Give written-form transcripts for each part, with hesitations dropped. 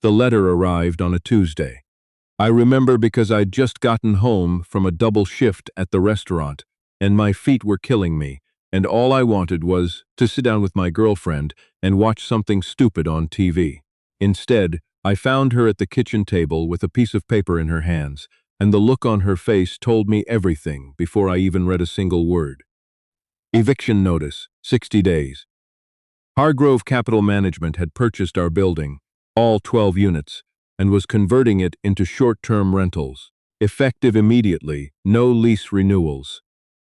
The letter arrived on a Tuesday. I remember because I'd just gotten home from a double shift at the restaurant, and my feet were killing me, and all I wanted was to sit down with my girlfriend and watch something stupid on TV. Instead, I found her at the kitchen table with a piece of paper in her hands, and the look on her face told me everything before I even read a single word. Eviction notice, 60 days. Hargrove Capital Management had purchased our building, all 12 units, and was converting it into short-term rentals. Effective immediately, no lease renewals.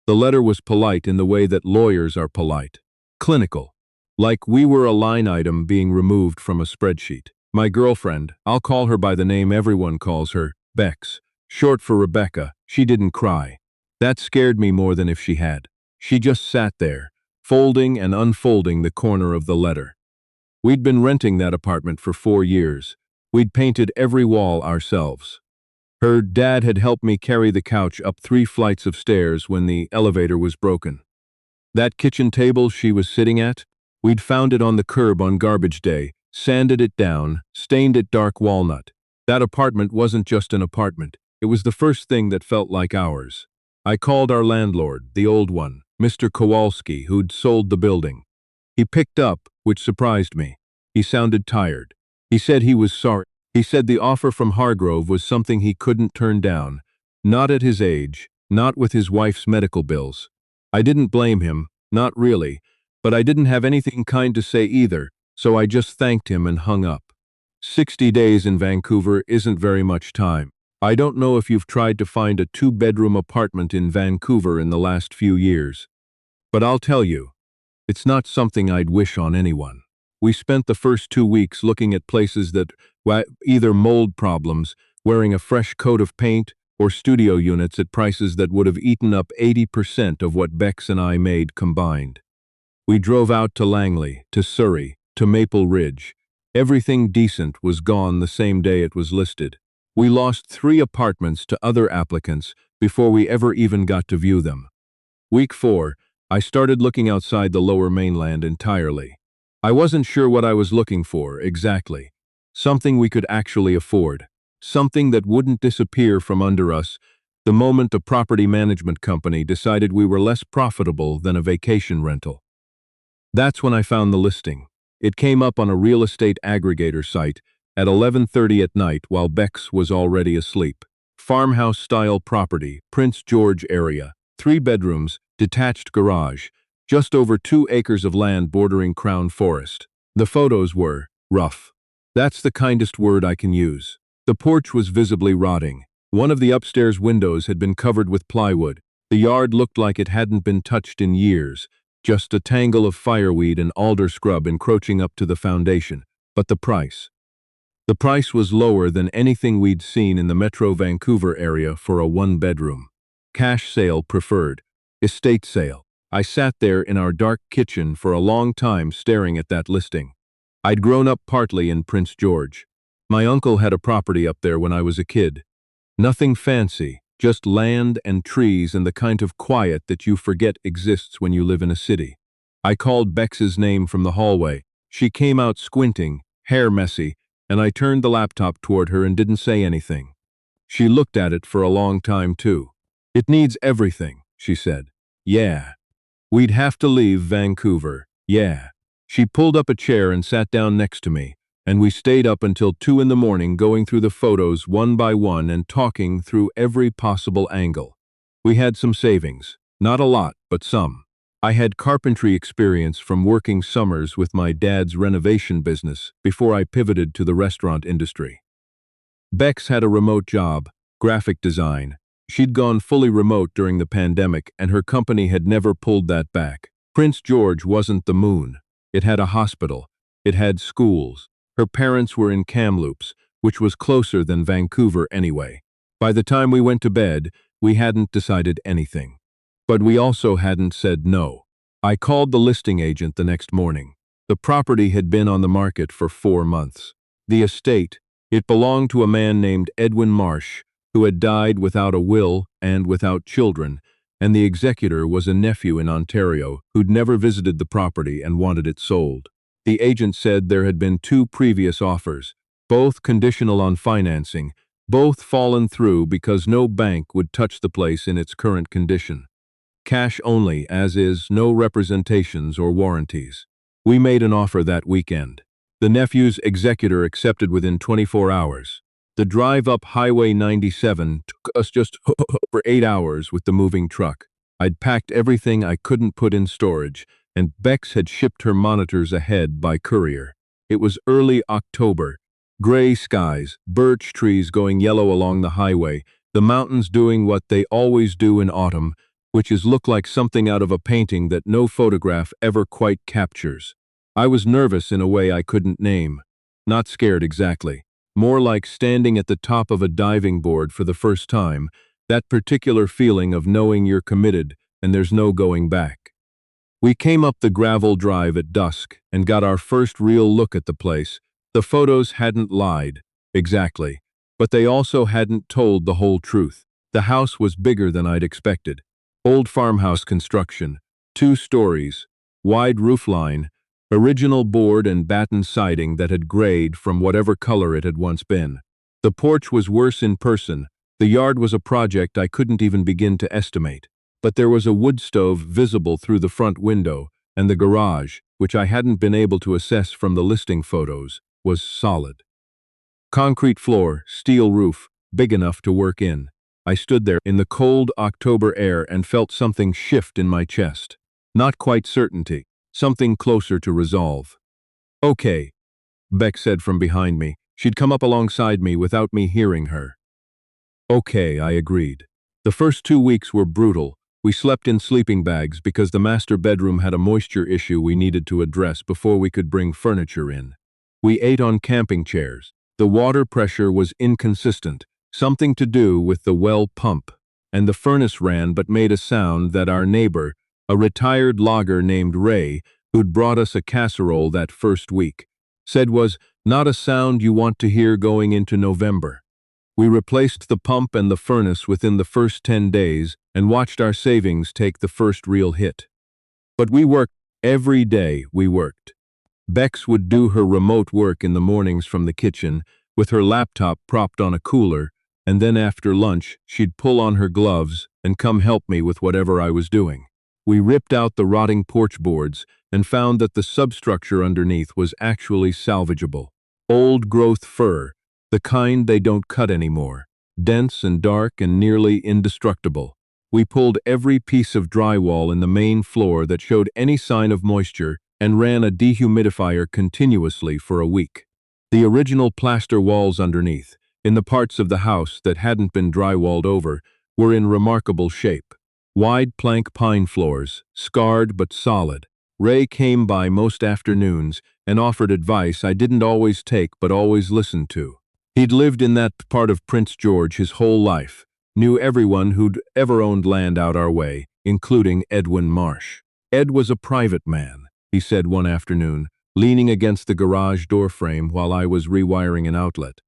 The letter was polite in the way that lawyers are polite. Clinical. Like we were a line item being removed from a spreadsheet. My girlfriend, I'll call her by the name everyone calls her, Bex, short for Rebecca, she didn't cry. That scared me more than if she had. She just sat there, folding and unfolding the corner of the letter. We'd been renting that apartment for 4 years. We'd painted every wall ourselves. Her dad had helped me carry the couch up 3 flights of stairs when the elevator was broken. That kitchen table she was sitting at, we'd found it on the curb on garbage day, sanded it down, stained it dark walnut. That apartment wasn't just an apartment. It was the first thing that felt like ours. I called our landlord, the old one, Mr. Kowalski, who'd sold the building. He picked up, which surprised me. He sounded tired. He said he was sorry. He said the offer from Hargrove was something he couldn't turn down. Not at his age, not with his wife's medical bills. I didn't blame him, not really, but I didn't have anything kind to say either, so I just thanked him and hung up. 60 days in Vancouver isn't very much time. I don't know if you've tried to find a 2-bedroom apartment in Vancouver in the last few years. But I'll tell you, it's not something I'd wish on anyone. We spent the first 2 weeks looking at places that either mold problems, wearing a fresh coat of paint, or studio units at prices that would have eaten up 80% of what Bex and I made combined. We drove out to Langley, to Surrey, to Maple Ridge. Everything decent was gone the same day it was listed. We lost 3 apartments to other applicants before we ever even got to view them. Week 4, I started looking outside the Lower Mainland entirely. I wasn't sure what I was looking for, exactly. Something we could actually afford. Something that wouldn't disappear from under us the moment a property management company decided we were less profitable than a vacation rental. That's when I found the listing. It came up on a real estate aggregator site at 11:30 at night while Bex was already asleep. Farmhouse-style property, Prince George area. 3 bedrooms, detached garage. Just over 2 acres of land bordering Crown Forest. The photos were rough. That's the kindest word I can use. The porch was visibly rotting. One of the upstairs windows had been covered with plywood. The yard looked like it hadn't been touched in years, just a tangle of fireweed and alder scrub encroaching up to the foundation. But the price. The price was lower than anything we'd seen in the Metro Vancouver area for a 1-bedroom. Cash sale preferred. Estate sale. I sat there in our dark kitchen for a long time staring at that listing. I'd grown up partly in Prince George. My uncle had a property up there when I was a kid. Nothing fancy, just land and trees and the kind of quiet that you forget exists when you live in a city. I called Bex's name from the hallway. She came out squinting, hair messy, and I turned the laptop toward her and didn't say anything. She looked at it for a long time too. "It needs everything," she said. "Yeah. We'd have to leave Vancouver. Yeah." She pulled up a chair and sat down next to me, and we stayed up until 2 in the morning going through the photos one by one and talking through every possible angle. We had some savings. Not a lot, but some. I had carpentry experience from working summers with my dad's renovation business before I pivoted to the restaurant industry. Bex had a remote job, graphic design. She'd gone fully remote during the pandemic, and her company had never pulled that back. Prince George wasn't the moon. It had a hospital. It had schools. Her parents were in Kamloops, which was closer than Vancouver anyway. By the time we went to bed, we hadn't decided anything. But we also hadn't said no. I called the listing agent the next morning. The property had been on the market for 4 months. The estate, it belonged to a man named Edwin Marsh, who had died without a will and without children, and the executor was a nephew in Ontario who'd never visited the property and wanted it sold. The agent said there had been 2 previous offers, both conditional on financing, both fallen through because no bank would touch the place in its current condition. Cash only, as is, no representations or warranties. We made an offer that weekend. The nephew's executor accepted within 24 hours. The drive up Highway 97 took us just over 8 hours with the moving truck. I'd packed everything I couldn't put in storage, and Bex had shipped her monitors ahead by courier. It was early October. Gray skies, birch trees going yellow along the highway, the mountains doing what they always do in autumn, which is look like something out of a painting that no photograph ever quite captures. I was nervous in a way I couldn't name. Not scared exactly. More like standing at the top of a diving board for the first time, that particular feeling of knowing you're committed and there's no going back. We came up the gravel drive at dusk and got our first real look at the place. The photos hadn't lied, exactly, but they also hadn't told the whole truth. The house was bigger than I'd expected. Old farmhouse construction, 2 stories, wide roofline, original board and batten siding that had grayed from whatever color it had once been. The porch was worse in person. The yard was a project I couldn't even begin to estimate. But there was a wood stove visible through the front window, and the garage, which I hadn't been able to assess from the listing photos, was solid. Concrete floor, steel roof, big enough to work in. I stood there in the cold October air and felt something shift in my chest. Not quite certainty, something closer to resolve. "Okay," Beck said from behind me. She'd come up alongside me without me hearing her. "Okay," I agreed. The first 2 weeks were brutal. We slept in sleeping bags because the master bedroom had a moisture issue we needed to address before we could bring furniture in. We ate on camping chairs. The water pressure was inconsistent, something to do with the well pump, and the furnace ran but made a sound that our neighbor, a retired logger named Ray, who'd brought us a casserole that first week, said was not a sound you want to hear going into November. We replaced the pump and the furnace within the first 10 days and watched our savings take the first real hit. But we worked. Every day we worked. Bex would do her remote work in the mornings from the kitchen, with her laptop propped on a cooler, and then after lunch she'd pull on her gloves and come help me with whatever I was doing. We ripped out the rotting porch boards and found that the substructure underneath was actually salvageable. Old-growth fir, the kind they don't cut anymore, dense and dark and nearly indestructible. We pulled every piece of drywall in the main floor that showed any sign of moisture and ran a dehumidifier continuously for a week. The original plaster walls underneath, in the parts of the house that hadn't been drywalled over, were in remarkable shape. Wide plank pine floors, scarred but solid. Ray came by most afternoons and offered advice I didn't always take but always listened to. He'd lived in that part of Prince George his whole life, knew everyone who'd ever owned land out our way, including Edwin Marsh. Ed was a private man, he said one afternoon, leaning against the garage door frame while I was rewiring an outlet.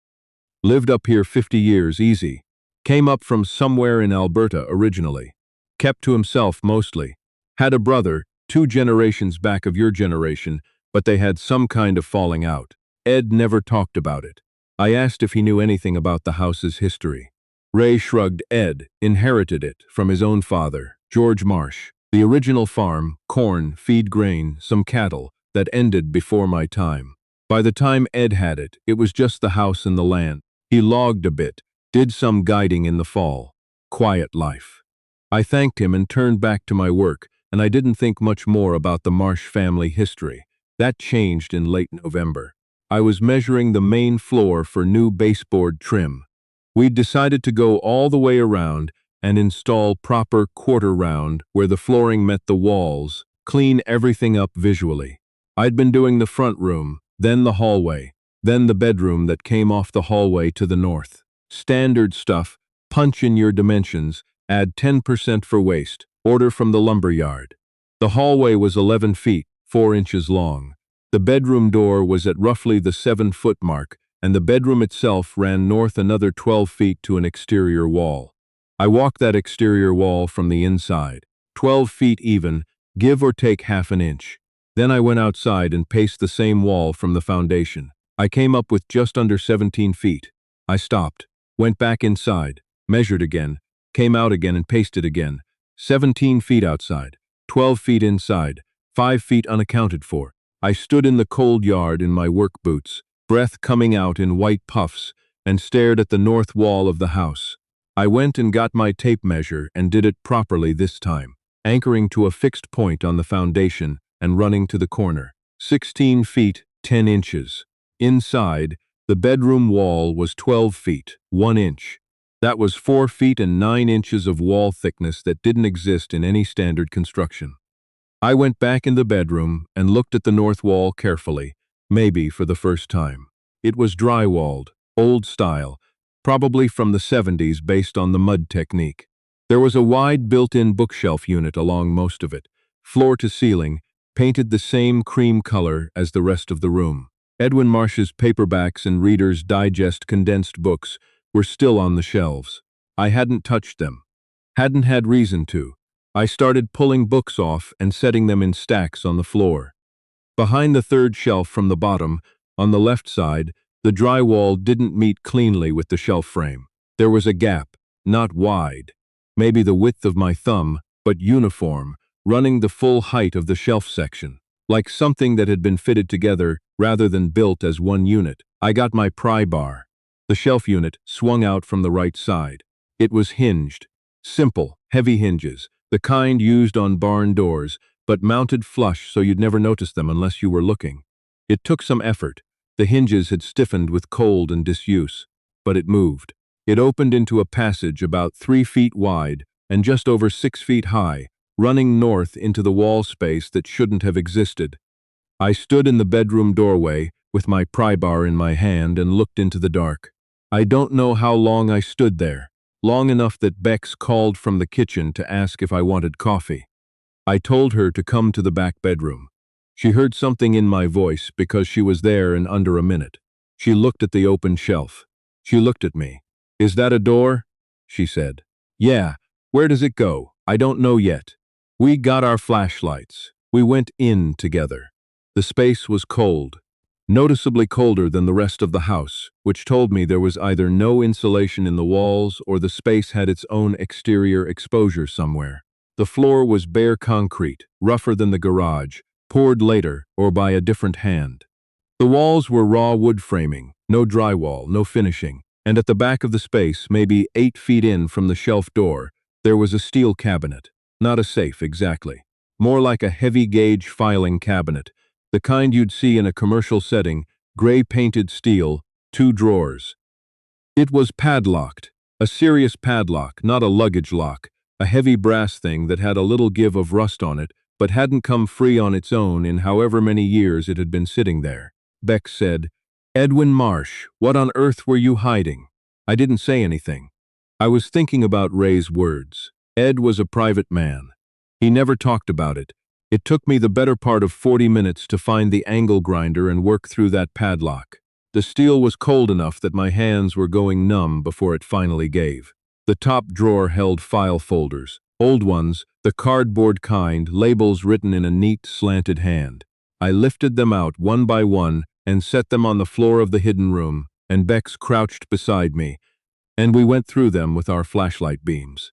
Lived up here 50 years easy. Came up from somewhere in Alberta originally. Kept to himself mostly. Had a brother, 2 generations back of your generation, but they had some kind of falling out. Ed never talked about it. I asked if he knew anything about the house's history. Ray shrugged. Ed inherited it from his own father, George Marsh. The original farm, corn, feed grain, some cattle, that ended before my time. By the time Ed had it, it was just the house and the land. He logged a bit, did some guiding in the fall. Quiet life. I thanked him and turned back to my work, and I didn't think much more about the Marsh family history. That changed in late November. I was measuring the main floor for new baseboard trim. We'd decided to go all the way around and install proper quarter round where the flooring met the walls, clean everything up visually. I'd been doing the front room, then the hallway, then the bedroom that came off the hallway to the north. Standard stuff, punch in your dimensions, add 10% for waste, order from the lumber yard. The hallway was 11 feet, 4 inches long. The bedroom door was at roughly the 7-foot mark, and the bedroom itself ran north another 12 feet to an exterior wall. I walked that exterior wall from the inside, 12 feet even, give or take half an inch. Then I went outside and paced the same wall from the foundation. I came up with just under 17 feet. I stopped, went back inside, measured again, came out again and pasted again. 17 feet outside, 12 feet inside, 5 feet unaccounted for. I stood in the cold yard in my work boots, breath coming out in white puffs, and stared at the north wall of the house. I went and got my tape measure and did it properly this time, anchoring to a fixed point on the foundation and running to the corner. 16 feet, 10 inches. Inside, the bedroom wall was 12 feet, 1 inch. That was 4 feet and 9 inches of wall thickness that didn't exist in any standard construction. I went back in the bedroom and looked at the north wall carefully, maybe for the first time. It was drywalled, old style, probably from the 70s based on the mud technique. There was a wide built-in bookshelf unit along most of it, floor to ceiling, painted the same cream color as the rest of the room. Edwin Marsh's paperbacks and Reader's Digest condensed books were still on the shelves. I hadn't touched them. Hadn't had reason to. I started pulling books off and setting them in stacks on the floor. Behind the third shelf from the bottom, on the left side, the drywall didn't meet cleanly with the shelf frame. There was a gap, not wide, maybe the width of my thumb, but uniform, running the full height of the shelf section, like something that had been fitted together rather than built as one unit. I got my pry bar. The shelf unit swung out from the right side. It was hinged. Simple, heavy hinges, the kind used on barn doors, but mounted flush so you'd never notice them unless you were looking. It took some effort. The hinges had stiffened with cold and disuse, but it moved. It opened into a passage about 3 feet wide and just over 6 feet high, running north into the wall space that shouldn't have existed. I stood in the bedroom doorway with my pry bar in my hand and looked into the dark. I don't know how long I stood there, long enough that Bex called from the kitchen to ask if I wanted coffee. I told her to come to the back bedroom. She heard something in my voice because she was there in under a minute. She looked at the open shelf. She looked at me. "Is that a door?" she said. "Yeah. Where does it go? I don't know yet." We got our flashlights. We went in together. The space was cold, noticeably colder than the rest of the house, which told me there was either no insulation in the walls or the space had its own exterior exposure somewhere. The floor was bare concrete, rougher than the garage, poured later or by a different hand. The walls were raw wood framing, no drywall, no finishing, and at the back of the space, maybe 8 feet in from the shelf door, there was a steel cabinet. Not a safe, exactly. More like a heavy-gauge filing cabinet, the kind you'd see in a commercial setting, gray-painted steel, 2 drawers. It was padlocked, a serious padlock, not a luggage lock, a heavy brass thing that had a little give of rust on it, but hadn't come free on its own in however many years it had been sitting there. Bex said, "Edwin Marsh, what on earth were you hiding?" I didn't say anything. I was thinking about Ray's words. Ed was a private man. He never talked about it. It took me the better part of 40 minutes to find the angle grinder and work through that padlock. The steel was cold enough that my hands were going numb before it finally gave. The top drawer held file folders, old ones, the cardboard kind, labels written in a neat, slanted hand. I lifted them out one by one and set them on the floor of the hidden room, and Bex crouched beside me, and we went through them with our flashlight beams.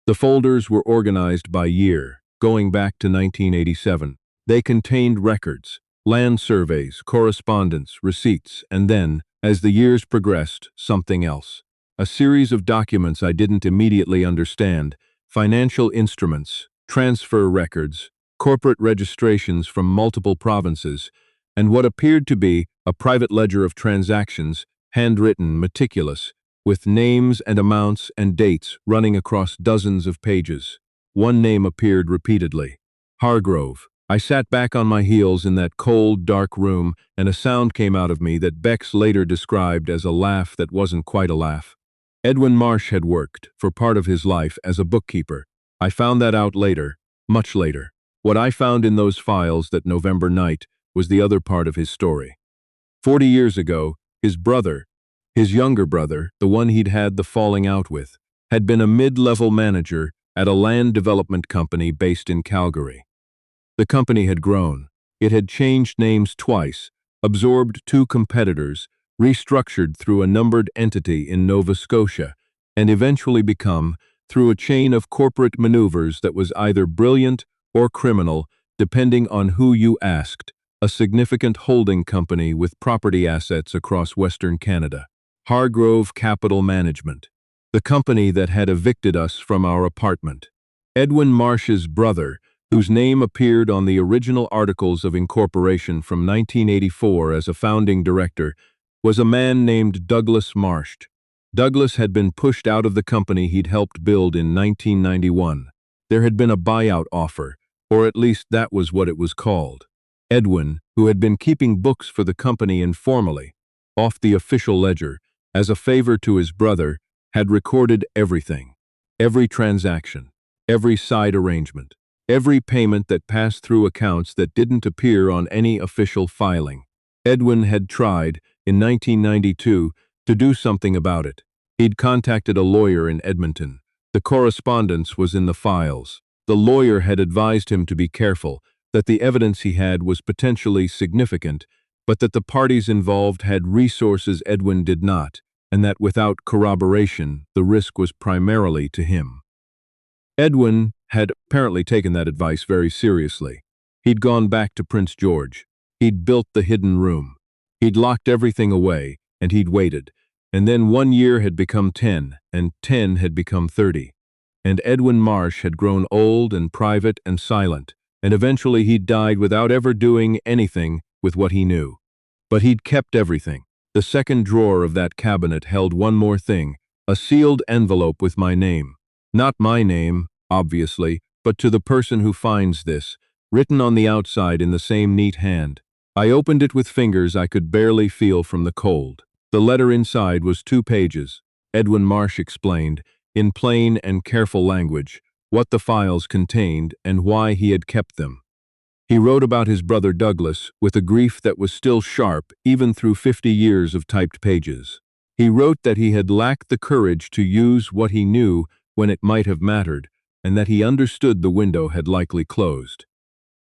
The folders were organized by year, going back to 1987. They contained records, land surveys, correspondence, receipts, and then, as the years progressed, something else. A series of documents I didn't immediately understand, financial instruments, transfer records, corporate registrations from multiple provinces, and what appeared to be a private ledger of transactions, handwritten, meticulous, with names and amounts and dates running across dozens of pages. One name appeared repeatedly. Hargrove. I sat back on my heels in that cold, dark room, and a sound came out of me that Bex later described as a laugh that wasn't quite a laugh. Edwin Marsh had worked, for part of his life, as a bookkeeper. I found that out later, much later. What I found in those files that November night was the other part of his story. 40 years ago, his brother, his younger brother, the one he'd had the falling out with, had been a mid-level manager at a land development company based in Calgary. The company had grown. It had changed names twice, absorbed two competitors, restructured through a numbered entity in Nova Scotia, and eventually become, through a chain of corporate maneuvers that was either brilliant or criminal, depending on who you asked, a significant holding company with property assets across Western Canada. Hargrove Capital Management, the company that had evicted us from our apartment. Edwin Marsh's brother, whose name appeared on the original articles of incorporation from 1984 as a founding director, was a man named Douglas Marsh. Douglas had been pushed out of the company he'd helped build in 1991. There had been a buyout offer, or at least that was what it was called. Edwin, who had been keeping books for the company informally, off the official ledger, as a favor to his brother, had recorded everything. Every transaction, every side arrangement, every payment that passed through accounts that didn't appear on any official filing. Edwin had tried, in 1992, to do something about it. He'd contacted a lawyer in Edmonton. The correspondence was in the files. The lawyer had advised him to be careful, that the evidence he had was potentially significant, but that the parties involved had resources Edwin did not, and that without corroboration, the risk was primarily to him. Edwin had apparently taken that advice very seriously. He'd gone back to Prince George. He'd built the hidden room. He'd locked everything away, and he'd waited. And then 1 year had become 10, and 10 had become 30. And Edwin Marsh had grown old and private and silent, and eventually he'd died without ever doing anything with what he knew. But he'd kept everything. The second drawer of that cabinet held one more thing, a sealed envelope with my name. Not my name, obviously, but to the person who finds this, written on the outside in the same neat hand. I opened it with fingers I could barely feel from the cold. The letter inside was 2 pages. Edwin Marsh explained, in plain and careful language, what the files contained and why he had kept them. He wrote about his brother Douglas with a grief that was still sharp even through 50 years of typed pages. He wrote that he had lacked the courage to use what he knew when it might have mattered, and that he understood the window had likely closed.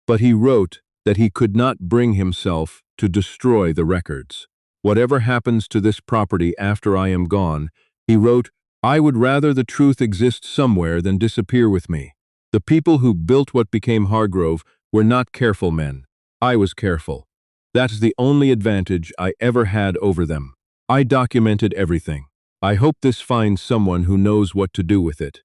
But he wrote that he could not bring himself to destroy the records. Whatever happens to this property after I am gone, he wrote, I would rather the truth exist somewhere than disappear with me. The people who built what became Hargrove were not careful men. I was careful. That's the only advantage I ever had over them. I documented everything. I hope this finds someone who knows what to do with it.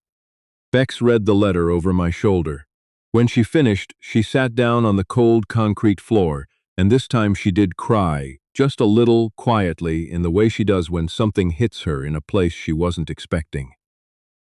Bex read the letter over my shoulder. When she finished, she sat down on the cold concrete floor, and this time she did cry, just a little, quietly, in the way she does when something hits her in a place she wasn't expecting.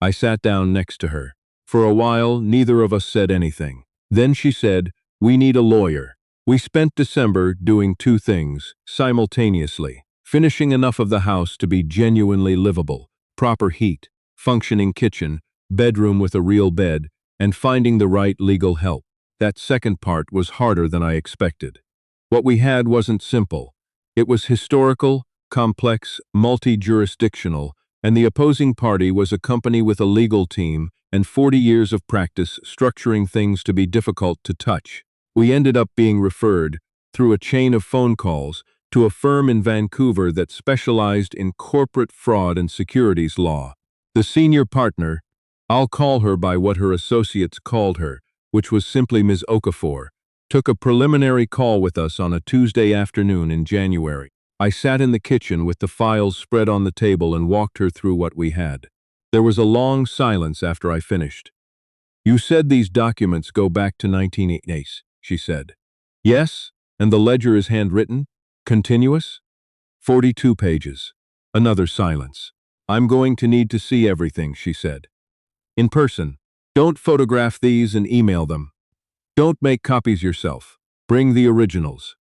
I sat down next to her. For a while, neither of us said anything. Then she said, we need a lawyer. We spent December doing 2 things, simultaneously. Finishing enough of the house to be genuinely livable, proper heat, functioning kitchen, bedroom with a real bed, and finding the right legal help. That second part was harder than I expected. What we had wasn't simple. It was historical, complex, multi-jurisdictional, and the opposing party was a company with a legal team and 40 years of practice structuring things to be difficult to touch. We ended up being referred, through a chain of phone calls, to a firm in Vancouver that specialized in corporate fraud and securities law. The senior partner, I'll call her by what her associates called her, which was simply Ms. Okafor, took a preliminary call with us on a Tuesday afternoon in January. I sat in the kitchen with the files spread on the table and walked her through what we had. There was a long silence after I finished. You said these documents go back to 1988, she said. Yes, and the ledger is handwritten? Continuous? 42 pages. Another silence. I'm going to need to see everything, she said. In person. Don't photograph these and email them. Don't make copies yourself. Bring the originals.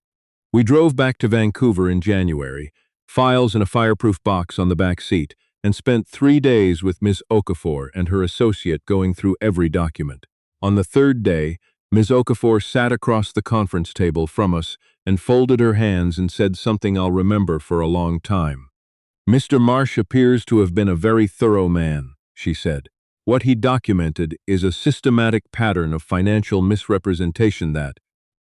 We drove back to Vancouver in January, files in a fireproof box on the back seat, and spent 3 days with Ms. Okafor and her associate going through every document. On the 3rd day, Ms. Okafor sat across the conference table from us and folded her hands and said something I'll remember for a long time. Mr. Marsh appears to have been a very thorough man, she said. What he documented is a systematic pattern of financial misrepresentation that,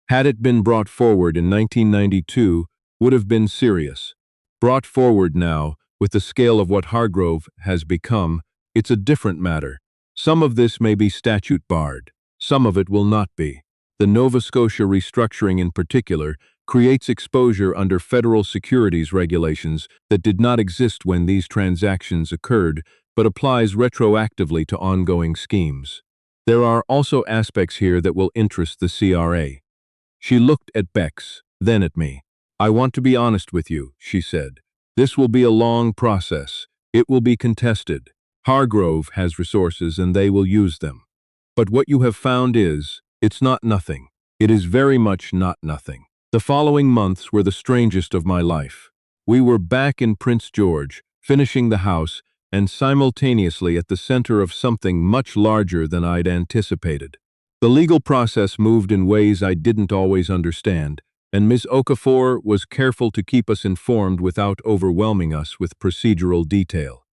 had it been brought forward in 1992, would have been serious. Brought forward now, with the scale of what Hargrove has become, it's a different matter. Some of this may be statute barred. Some of it will not be. The Nova Scotia restructuring in particular creates exposure under federal securities regulations that did not exist when these transactions occurred, but applies retroactively to ongoing schemes. There are also aspects here that will interest the CRA. She looked at Bex, then at me. I want to be honest with you, she said. This will be a long process. It will be contested. Hargrove has resources and they will use them. But what you have found is, it's not nothing. It is very much not nothing. The following months were the strangest of my life. We were back in Prince George, finishing the house, and simultaneously at the center of something much larger than I'd anticipated. The legal process moved in ways I didn't always understand, and Ms. Okafor was careful to keep us informed without overwhelming us with procedural detail.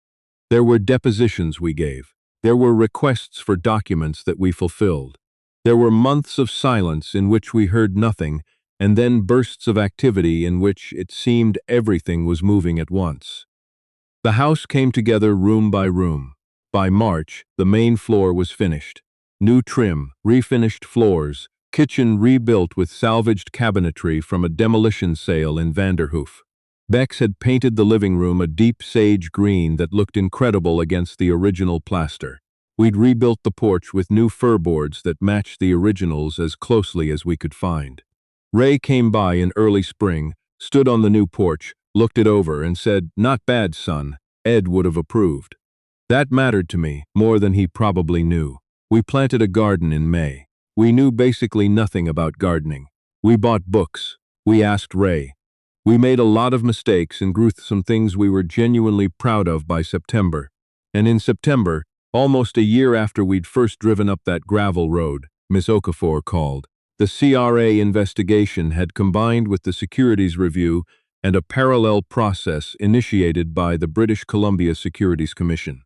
There were depositions we gave. There were requests for documents that we fulfilled. There were months of silence in which we heard nothing, and then bursts of activity in which it seemed everything was moving at once. The house came together room by room. By March, the main floor was finished. New trim, refinished floors, kitchen rebuilt with salvaged cabinetry from a demolition sale in Vanderhoof. Bex had painted the living room a deep sage green that looked incredible against the original plaster. We'd rebuilt the porch with new fir boards that matched the originals as closely as we could find. Ray came by in early spring, stood on the new porch, looked it over and said, "Not bad, son. Ed would have approved." That mattered to me more than he probably knew. We planted a garden in May. We knew basically nothing about gardening. We bought books. We asked Ray. We made a lot of mistakes and grew some things we were genuinely proud of by September. And in September, almost a year after we'd first driven up that gravel road, Miss Okafor called. The CRA investigation had combined with the securities review and a parallel process initiated by the British Columbia Securities Commission.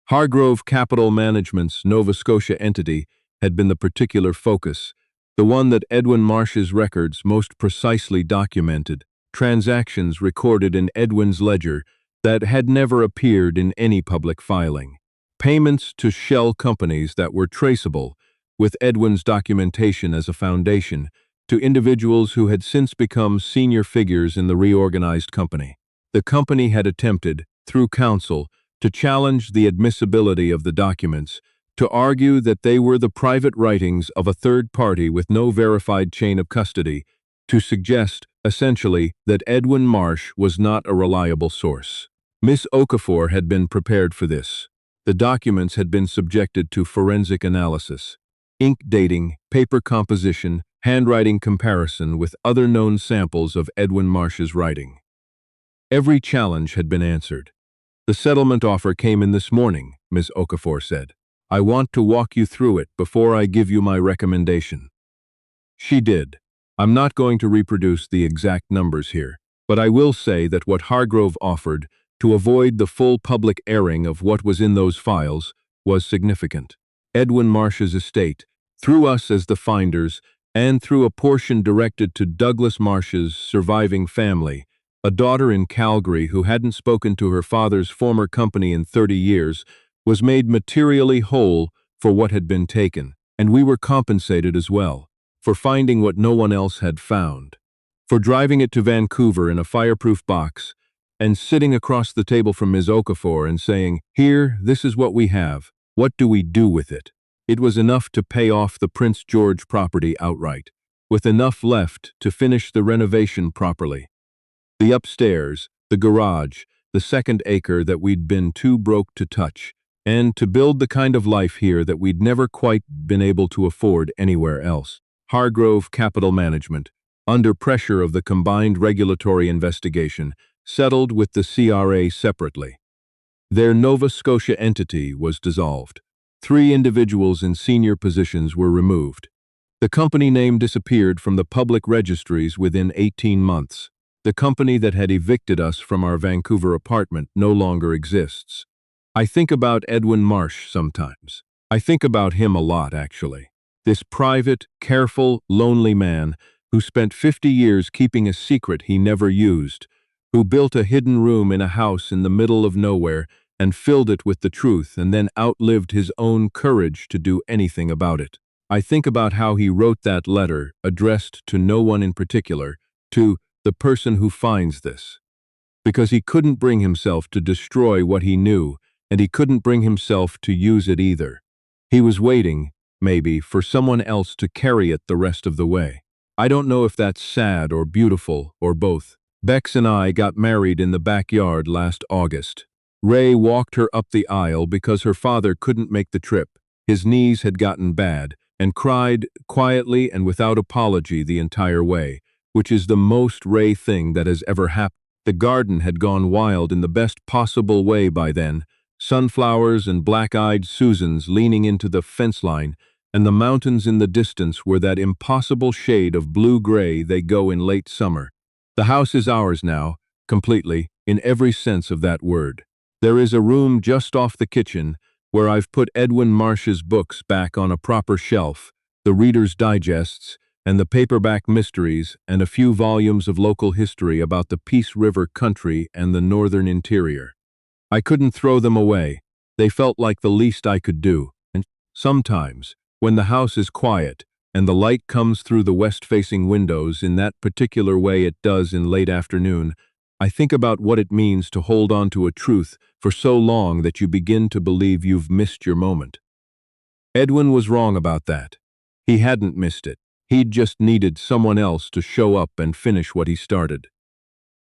Hargrove Capital Management's Nova Scotia entity had been the particular focus, the one that Edwin Marsh's records most precisely documented, transactions recorded in Edwin's ledger that had never appeared in any public filing, payments to shell companies that were traceable, with Edwin's documentation as a foundation, to individuals who had since become senior figures in the reorganized company. The company had attempted, through counsel, to challenge the admissibility of the documents, to argue that they were the private writings of a third party with no verified chain of custody, to suggest, essentially, that Edwin Marsh was not a reliable source. Miss Okafor had been prepared for this. The documents had been subjected to forensic analysis, ink dating, paper composition, handwriting comparison with other known samples of Edwin Marsh's writing. Every challenge had been answered. "The settlement offer came in this morning," Ms. Okafor said. "I want to walk you through it before I give you my recommendation." She did. I'm not going to reproduce the exact numbers here, but I will say that what Hargrove offered, to avoid the full public airing of what was in those files, was significant. Edwin Marsh's estate, through us as the finders, and through a portion directed to Douglas Marsh's surviving family, a daughter in Calgary who hadn't spoken to her father's former company in 30 years, was made materially whole for what had been taken, and we were compensated as well, for finding what no one else had found, for driving it to Vancouver in a fireproof box, and sitting across the table from Ms. Okafor and saying, "Here, this is what we have. What do we do with it?" It was enough to pay off the Prince George property outright, with enough left to finish the renovation properly. The upstairs, the garage, the second acre that we'd been too broke to touch, and to build the kind of life here that we'd never quite been able to afford anywhere else. Hargrove Capital Management, under pressure of the combined regulatory investigation, settled with the CRA separately. Their Nova Scotia entity was dissolved. 3 individuals in senior positions were removed. The company name disappeared from the public registries within 18 months. The company that had evicted us from our Vancouver apartment no longer exists. I think about Edwin Marsh sometimes. I think about him a lot, actually. This private, careful, lonely man, who spent 50 years keeping a secret he never used, who built a hidden room in a house in the middle of nowhere and filled it with the truth and then outlived his own courage to do anything about it. I think about how he wrote that letter, addressed to no one in particular, to the person who finds this. Because he couldn't bring himself to destroy what he knew, and he couldn't bring himself to use it either. He was waiting, maybe, for someone else to carry it the rest of the way. I don't know if that's sad or beautiful or both. Bex and I got married in the backyard last August. Ray walked her up the aisle because her father couldn't make the trip. His knees had gotten bad, and cried quietly and without apology the entire way, which is the most Ray thing that has ever happened. The garden had gone wild in the best possible way by then, sunflowers and black-eyed Susans leaning into the fence line, and the mountains in the distance were that impossible shade of blue-gray they go in late summer. The house is ours now, completely, in every sense of that word. There is a room just off the kitchen where I've put Edwin Marsh's books back on a proper shelf, the Reader's Digests, and the paperback mysteries, and a few volumes of local history about the Peace River country and the northern interior. I couldn't throw them away. They felt like the least I could do. And sometimes, when the house is quiet, and the light comes through the west-facing windows in that particular way it does in late afternoon, I think about what it means to hold on to a truth for so long that you begin to believe you've missed your moment. Edwin was wrong about that. He hadn't missed it. He'd just needed someone else to show up and finish what he started.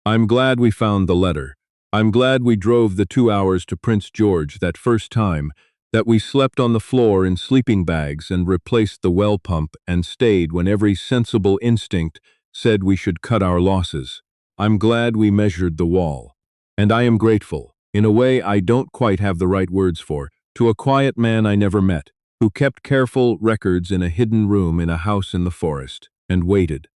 I'm glad we found the letter. I'm glad we drove the 2 hours to Prince George that first time, that we slept on the floor in sleeping bags and replaced the well pump and stayed when every sensible instinct said we should cut our losses. I'm glad we measured the wall. And I am grateful, in a way I don't quite have the right words for, to a quiet man I never met, who kept careful records in a hidden room in a house in the forest, and waited.